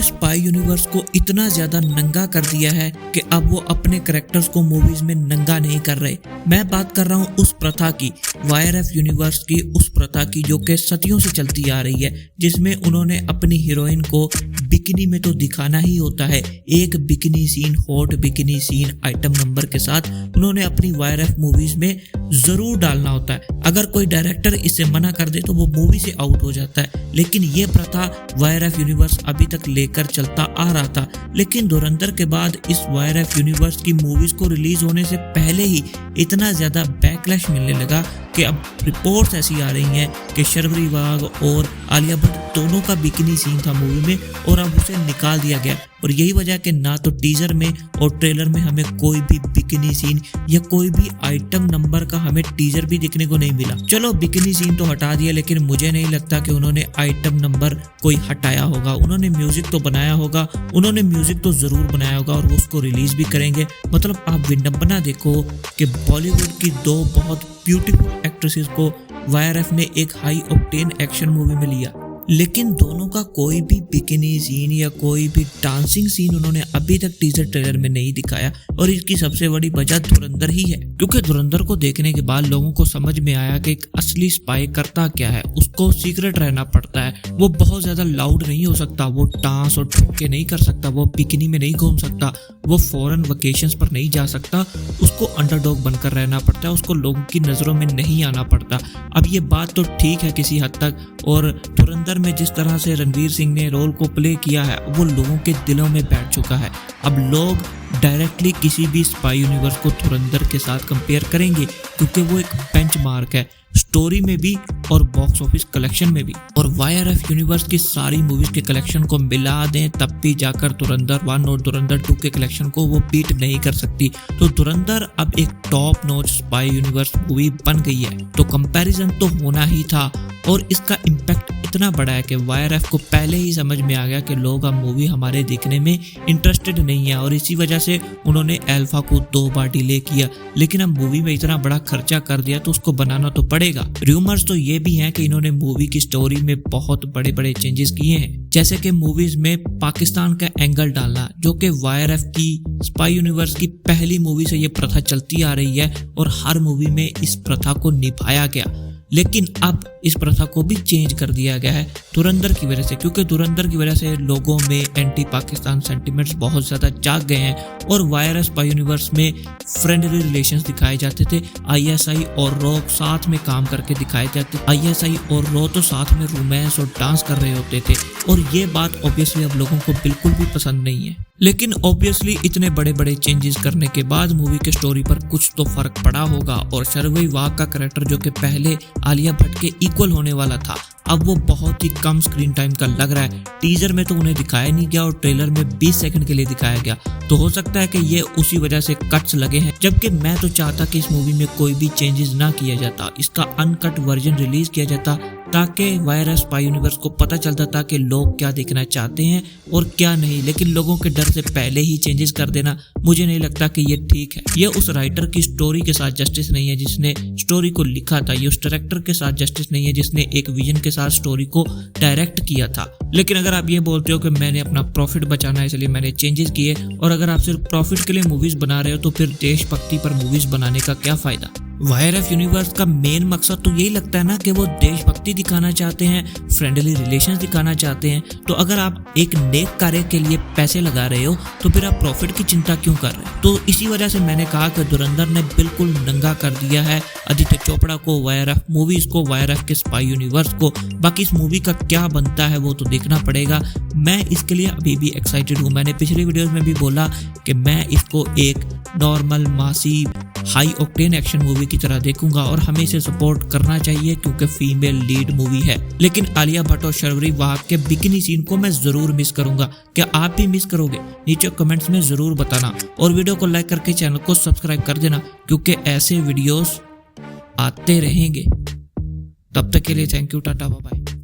Spy universe को इतना ज्यादा नंगा कर दिया है कि अब वो अपने कैरेक्टर्स को मूवीज में नंगा नहीं कर रहे। मैं बात कर रहा हूँ उस प्रथा की, वाईआरएफ यूनिवर्स की, उस प्रथा की जो कि सदियों से चलती आ रही है, जिसमें उन्होंने अपनी हीरोइन को बिकिनी में तो दिखाना ही होता है। एक bikini scene, hot bikini scene item number के साथ उन्होंने अपनी वाईआरएफ मूवीज में जरूर डालना होता है। अगर कोई डायरेक्टर इसे मना कर दे तो वो मूवी से आउट हो जाता है। लेकिन ये प्रथा वाईआरएफ यूनिवर्स अभी तक लेकर चलता आ रहा था, लेकिन धुरंधर के बाद इस वाईआरएफ यूनिवर्स की मूवीज को रिलीज होने से पहले ही इतना ज्यादा बैकलैश मिलने लगा कि अब रिपोर्ट्स ऐसी आ रही हैं कि शर्वरी वाघ और आलिया भट्ट दोनों का बिकिनी सीन था मूवी में और अब उसे निकाल दिया गया। और यही वजह कि ना तो टीजर में और ट्रेलर में हमें कोई भी बिकिनी सीन या कोई भी आइटम नंबर का हमें टीजर भी देखने को नहीं मिला। चलो बिकिनी सीन तो हटा दिया, लेकिन मुझे नहीं लगता कि उन्होंने आइटम नंबर कोई हटाया होगा। उन्होंने म्यूजिक तो बनाया होगा, उन्होंने म्यूजिक तो जरूर बनाया होगा और वो उसको रिलीज भी करेंगे। मतलब आप विडंबना देखो कि बॉलीवुड की दो बहुत ब्यूटीफुल एक्ट्रेसेस को वाईआरएफ ने एक हाई ऑक्टेन एक्शन मूवी में लिया, लेकिन दोनों का कोई भी बिकिनी सीन या कोई भी डांसिंग सीन उन्होंने अभी तक टीजर ट्रेलर में नहीं दिखाया। और इसकी सबसे बड़ी वजह धुरंधर ही है, क्योंकि धुरंधर को देखने के बाद लोगों को समझ में आया कि एक असली स्पाई करता क्या है। उसको सीक्रेट रहना पड़ता है, वो बहुत ज्यादा लाउड नहीं हो सकता, वो डांस और ठुमके नहीं कर सकता, वो बिकिनी में नहीं घूम सकता, वो फॉरेन वेकेशंस पर नहीं जा सकता, उसको अंडरडॉग बनकर रहना पड़ता है, उसको लोगों की नजरों में नहीं आना पड़ता। अब ये बात तो ठीक है किसी हद तक, और धुरंधर में जिस तरह से रणवीर सिंह ने रोल को प्ले किया है वो लोगों के दिलों में बैठ चुका है। अब लोग डायरेक्टली किसी भी स्पाई यूनिवर्स को धुरंधर के साथ कंपेयर करेंगे, क्योंकि वो एक बेंचमार्क है, स्टोरी में भी और बॉक्स ऑफिस कलेक्शन में भी। और वाईआरएफ यूनिवर्स की सारी मूवीज के कलेक्शन को मिला दें तब भी जाकर धुरंधर 1 और धुरंधर 2 के कलेक्शन को वो बीट नहीं कर सकती। तो धुरंधर अब एक top notch spy universe movie बन गई है, तो कंपैरिजन तो होना ही था। और इसका इम्पैक्ट इतना बड़ा है कि वाईआरएफ को पहले ही समझ में आ गया कि लोग अब मूवी हमारे देखने में इंटरेस्टेड नहीं है, और इसी वजह से उन्होंने अल्फा को 2 बार डिले किया। लेकिन अब मूवी में इतना बड़ा खर्चा कर दिया तो उसको बनाना तो पड़ेगा। रूमर्स तो ये भी हैं कि इन्होंने मूवी की स्टोरी में बहुत बड़े बड़े चेंजेस किए हैं, जैसे कि मूवीज में पाकिस्तान का एंगल डालना, जो कि वाईआरएफ की स्पाई यूनिवर्स की पहली मूवी से ये प्रथा चलती आ रही है और हर मूवी में इस प्रथा को निभाया गया। लेकिन अब इस प्रथा को भी चेंज कर दिया गया है धुरंधर की वजह से, क्योंकि धुरंधर की वजह से लोगों में एंटी पाकिस्तान सेंटिमेंट्स बहुत ज्यादा जाग गए हैं। और वाईआरएफ स्पाई यूनिवर्स में फ्रेंडली रिलेशंस दिखाए जाते थे, आईएसआई और रॉ साथ में काम करके दिखाए जाते थे। आईएसआई और रॉ तो साथ में रोमांस और डांस कर रहे होते थे, और ये बात ऑब्वियसली अब लोगों को बिल्कुल भी पसंद नहीं है। लेकिन ऑब्वियसली इतने बड़े बड़े चेंजेस करने के बाद मूवी के स्टोरी पर कुछ तो फर्क पड़ा होगा। और शर्वरी वाघ का कैरेक्टर, जो कि पहले आलिया भट्ट के इक्वल होने वाला था, अब वो बहुत ही कम स्क्रीन टाइम का लग रहा है। टीजर में तो उन्हें दिखाया नहीं गया और ट्रेलर में 20 सेकंड के लिए दिखाया गया, तो हो सकता है कि ये उसी वजह से कट्स लगे हैं। जबकि मैं तो चाहता कि इस मूवी में कोई भी चेंजेस ना किया जाता, इसका अनकट वर्जन रिलीज किया जाता, ताकि वाईआरएफ स्पाई यूनिवर्स को पता चलता था कि लोग क्या देखना चाहते हैं और क्या नहीं। लेकिन लोगों के डर से पहले ही चेंजेस कर देना मुझे नहीं लगता कि ये ठीक है। ये उस राइटर की स्टोरी के साथ जस्टिस नहीं है जिसने स्टोरी को लिखा था, ये उस डायरेक्टर के साथ जस्टिस नहीं है जिसने एक विजन के साथ स्टोरी को डायरेक्ट किया था। लेकिन अगर आप ये बोलते हो कि मैंने अपना प्रॉफिट बचाना है इसलिए मैंने चेंजेस किए, और अगर आप सिर्फ प्रॉफिट के लिए मूवीज बना रहे हो तो फिर देशभक्ति पर मूवीज बनाने का क्या फायदा। वाईआरएफ यूनिवर्स का मेन मकसद तो यही लगता है ना कि वो देशभक्ति दिखाना चाहते हैं, फ्रेंडली रिलेशंस दिखाना चाहते हैं। तो अगर आप एक नेक कार्य के लिए पैसे लगा रहे हो तो फिर आप प्रॉफिट की चिंता क्यों कर रहे हो। तो इसी वजह से मैंने कहा कि धुरंधर ने बिल्कुल नंगा कर दिया है आदित्य चोपड़ा को, वाईआरएफ मूवीज को, वाईआरएफ के स्पाई यूनिवर्स को। बाकी इस मूवी का क्या बनता है वो तो देखना पड़ेगा। मैं इसके लिए अभी भी एक्साइटेड हूँ। मैंने पिछले वीडियोस में भी बोला कि मैं इसको एक नॉर्मल मासी हाई ऑक्टेन एक्शन मूवी की तरह देखूंगा और हमें इसे सपोर्ट करना चाहिए क्योंकि फीमेल लीड मूवी है। लेकिन आलिया भट्ट और शर्वरी वाघ के बिकिनी सीन को मैं जरूर मिस करूंगा। क्या आप भी मिस करोगे? नीचे कमेंट्स में जरूर बताना और वीडियो को लाइक करके चैनल को सब्सक्राइब कर देना, क्योंकि ऐसे वीडियोस आते रहेंगे। तब तक के लिए thank you, tata bye bye.